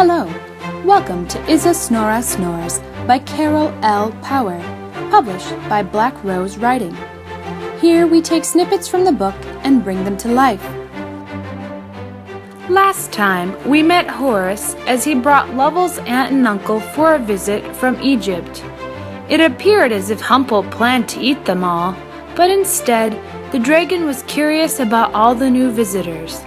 Hello, welcome to Isasnora Snores by Carol L. Paur, published by Black Rose Writing. Here we take snippets from the book and bring them to life. Last time, we met Horace as he brought Lovell's aunt and uncle for a visit from Egypt. It appeared as if Humple planned to eat them all, but instead, the dragon was curious about all the new visitors.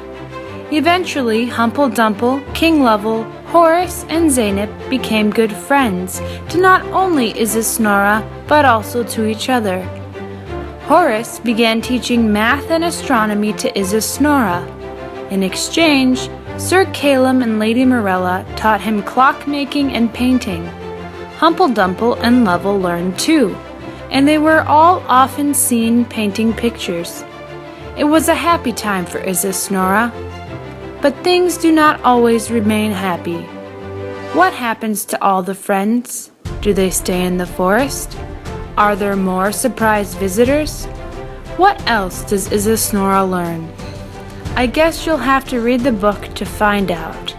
Eventually, Humple Dumple, King Lovell, Horace, and Zeynep became good friends to not only Isasnora, but also to each other. Horace began teaching math and astronomy to Isasnora. In exchange, Sir Calum and Lady Morella taught him clockmaking and painting. Humple Dumple and Lovell learned too, and they were all often seen painting pictures. It was a happy time for Isasnora. But things do not always remain happy. What happens to all the friends? Do they stay in the forest? Are there more surprise visitors? What else does Isasnora learn? I guess you'll have to read the book to find out.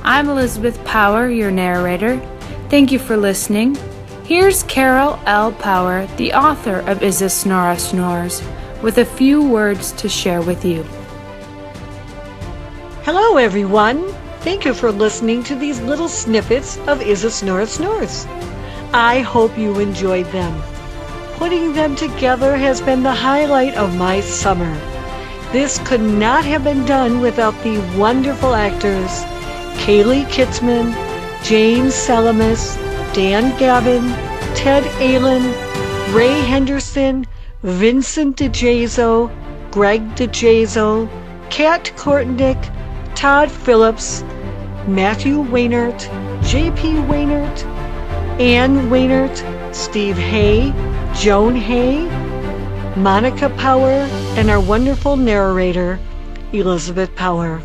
I'm Elizabeth Paur, your narrator. Thank you for listening. Here's Carol L. Paur, the author of Isasnora Snores, with a few words to share with you. Hello everyone! Thank you for listening to these little snippets of Isasnora Snores. I hope you enjoyed them. Putting them together has been the highlight of my summer. This could not have been done without the wonderful actors Kaylee Kitzman, James Salamis, Dan Gavin, Ted Allen, Ray Henderson, Vincent DeJazo, Greg DeJazo, Kat Kortnick, Todd Phillips, Matthew Wainert, J.P. Wainert, Ann Wainert, Steve Hay, Joan Hay, Monica Paur, and our wonderful narrator, Elizabeth Paur.